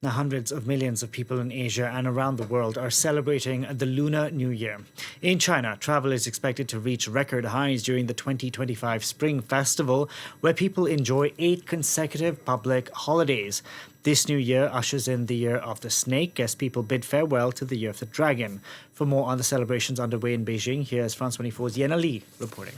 Now, hundreds of millions of people in Asia and around the world are celebrating the Lunar New Year. In China, travel is expected to reach record highs during the 2025 Spring Festival, where people enjoy 8 consecutive public holidays. This new year ushers in the year of the snake as people bid farewell to the year of the dragon. For more on the celebrations underway in Beijing, here's France 24's Yena Lee reporting.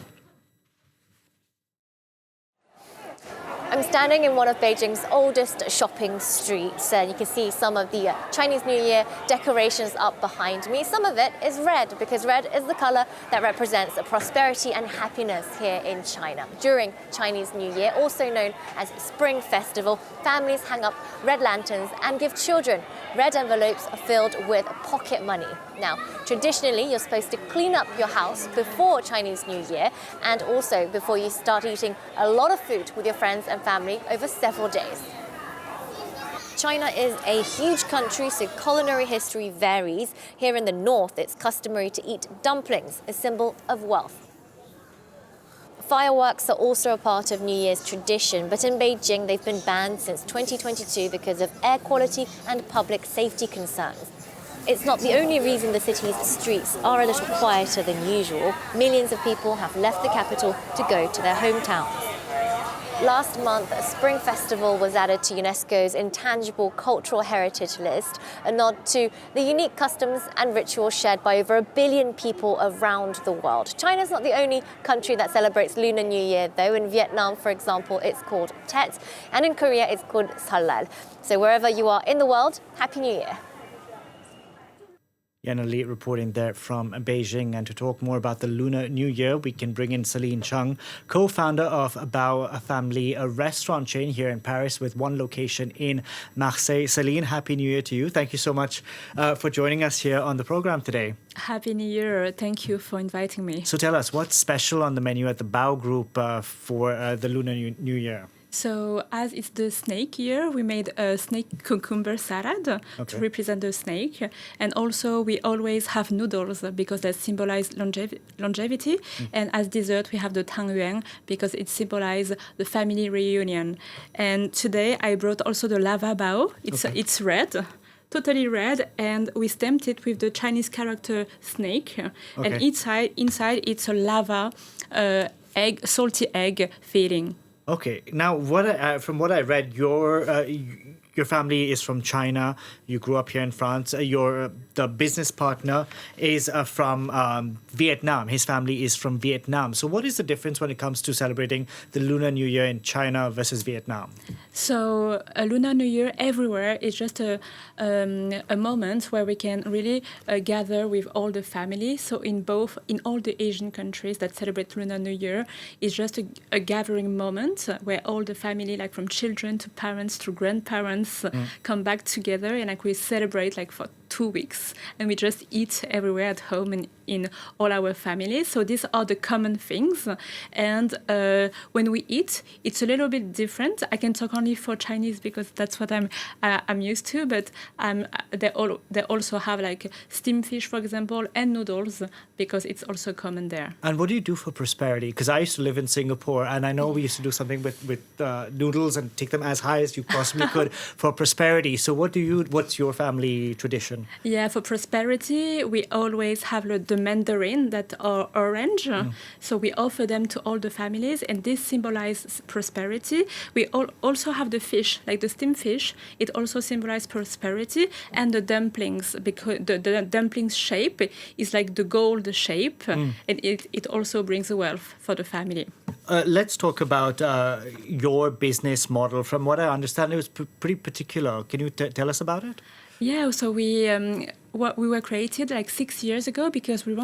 I'm standing in one of Beijing's oldest shopping streets, and you can see some of the Chinese New Year decorations up behind me. Some of it is red, because red is the color that represents prosperity and happiness here in China. During Chinese New Year, also known as Spring Festival, families hang up red lanterns and give children red envelopes filled with pocket money. Now, traditionally, you're supposed to clean up your house before Chinese New Year and also before you start eating a lot of food with your friends and family over several days. China is a huge country, so culinary history varies. Here in the north, it's customary to eat dumplings, a symbol of wealth. Fireworks are also a part of New Year's tradition, but in Beijing, they've been banned since 2022 because of air quality and public safety concerns. It's not the only reason the city's streets are a little quieter than usual. Millions of people have left the capital to go to their hometowns. Last month, a Spring Festival was added to UNESCO's Intangible Cultural Heritage List, a nod to the unique customs and rituals shared by over 1 billion people around the world. China's not the only country that celebrates Lunar New Year, though. In Vietnam, for example, it's called Tet, and in Korea, it's called Salal. So wherever you are in the world, Happy New Year. Yena Lee reporting there from Beijing. And to talk more about the Lunar New Year, we can bring in Céline Chung, co-founder of Bao Family, a restaurant chain here in Paris with one location in Marseille. Céline, Happy New Year to you. Thank you so much for joining us here on the program today. Happy New Year. Thank you for inviting me. So tell us, what's special on the menu at the Bao Group for the Lunar New Year? So as it's the snake year, we made a snake cucumber salad to represent the snake. And also we always have noodles because they symbolize longevity. And as dessert, we have the tangyuan because it symbolizes the family reunion. And today I brought also the lava bao. It's red. Totally red, and we stamped it with the Chinese character snake. And inside it's a lava salty egg filling. Okay. Now, from what I read, your family is from China. You grew up here in France. The business partner is from Vietnam. His family is from Vietnam. So what is the difference when it comes to celebrating the Lunar New Year in China versus Vietnam? So a Lunar New Year everywhere is just a moment where we can really gather with all the family. So in all the Asian countries that celebrate Lunar New Year, it's just a gathering moment where all the family, like from children to parents to grandparents, come back together, and we celebrate for 2 weeks, and we just eat everywhere at home and in all our families. So these are the common things. And when we eat, it's a little bit different. I can talk only for Chinese because that's what I'm used to. But they also have steamed fish, for example, and noodles because it's also common there. And what do you do for prosperity? Because I used to live in Singapore, and I know we used to do something with noodles and take them as high as you possibly could for prosperity. So what's your family tradition? Yeah, for prosperity, we always have the mandarin that are orange. So we offer them to all the families, and this symbolizes prosperity. We also have the fish, like the steamed fish. It also symbolizes prosperity. And the dumplings, because the dumplings shape is like the gold shape, and it also brings wealth for the family. Let's talk about your business model. From what I understand, it was pretty particular. Can you tell us about it? Yeah, so we were created 6 years ago because we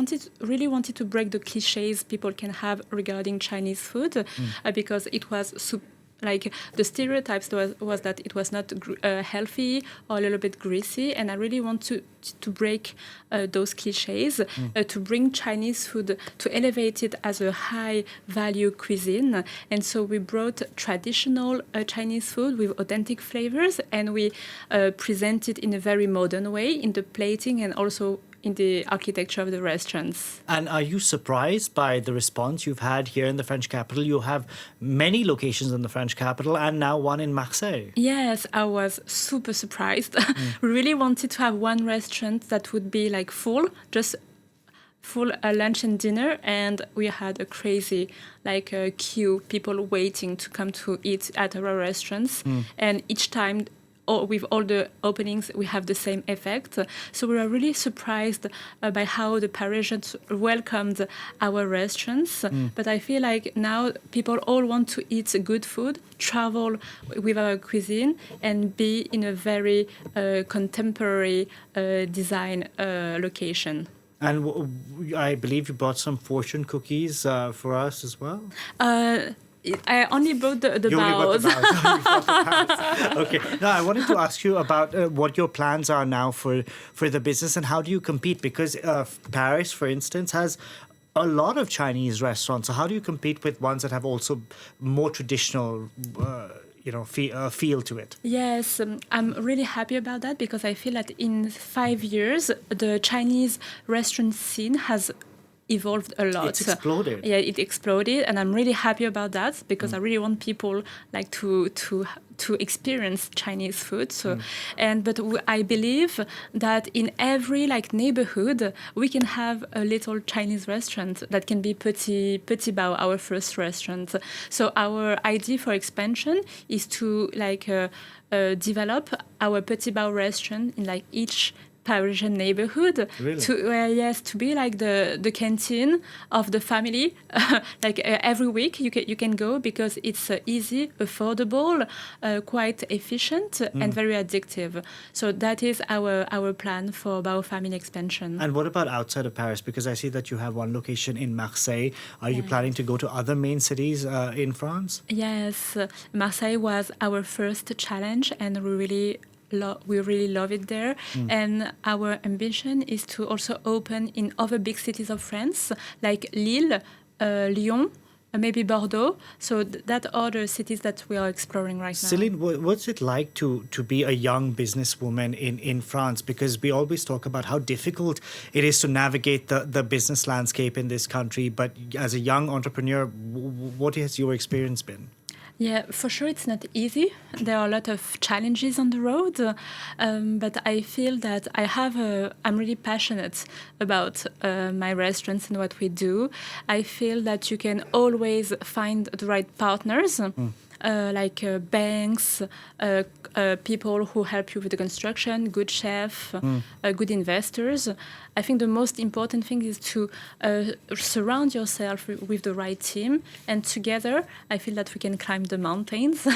really wanted to break the cliches people can have regarding Chinese food, because it was the stereotypes was that it was not healthy or a little bit greasy, and I really want to break those cliches, to bring Chinese food, to elevate it as a high-value cuisine. And so we brought traditional Chinese food with authentic flavors, and we present it in a very modern way in the plating and also in the architecture of the restaurants. And are you surprised by the response you've had here in the French capital? You have many locations in the French capital and now one in Marseille. Yes, I was super surprised. We really wanted to have one restaurant that would be like full, just full lunch and dinner, and we had a crazy queue, people waiting to come to eat at our restaurants. And each time, with all the openings, we have the same effect. So we were really surprised by how the Parisians welcomed our restaurants. But I feel like now people all want to eat good food, travel with our cuisine, and be in a very contemporary design location. And I believe you brought some fortune cookies for us as well? I only brought the You only baos. brought the baos. You brought the baos. Okay. Now, I wanted to ask you about what your plans are now for the business and how do you compete? Because Paris, for instance, has a lot of Chinese restaurants. So how do you compete with ones that have also more traditional feel to it? Yes, I'm really happy about that because I feel that in 5 years, the Chinese restaurant scene has evolved a lot. It's exploded. Yeah, it exploded, and I'm really happy about that because I really want people to experience Chinese food. So, I believe that in every neighborhood we can have a little Chinese restaurant that can be Petit Bao, our first restaurant. So our idea for expansion is to develop our Petit Bao restaurant in each Parisian neighborhood. Really? To be like the canteen of the family. Every week you can go because it's easy, affordable, quite efficient, and very addictive. So that is our plan for Bao Family expansion. And what about outside of Paris? Because I see that you have one location in Marseille. Are you planning to go to other main cities in France? Yes, Marseille was our first challenge, and we really love it there. And our ambition is to also open in other big cities of France, like Lille, Lyon, maybe Bordeaux. So that are the cities that we are exploring right now. Céline, what's it like to be a young businesswoman in France? Because we always talk about how difficult it is to navigate the business landscape in this country. But as a young entrepreneur, what has your experience been? Yeah, for sure it's not easy. There are a lot of challenges on the road, but I feel that I'm really passionate about my restaurants and what we do. I feel that you can always find the right partners. Banks, people who help you with the construction, good chef, good investors. I think the most important thing is to surround yourself with the right team, and together I feel that we can climb the mountains.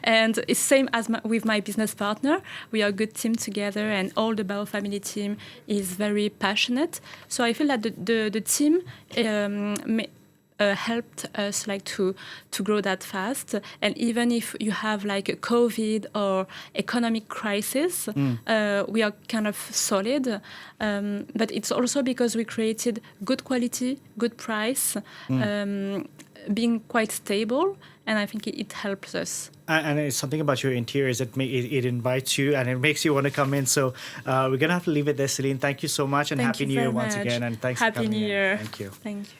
And it's same as with my business partner. We are a good team together, and all the Bao Family team is very passionate. So I feel that the team helped us to grow that fast. And even if you have a COVID or economic crisis, we are kind of solid. But it's also because we created good quality, good price, being quite stable. And I think it helps us. And it's something about your interiors that it invites you and it makes you want to come in. So we're going to have to leave it there, Céline. Thank you so much, and Happy New Year once again. And thanks for coming in. Happy New Year. Thank you. Thank you.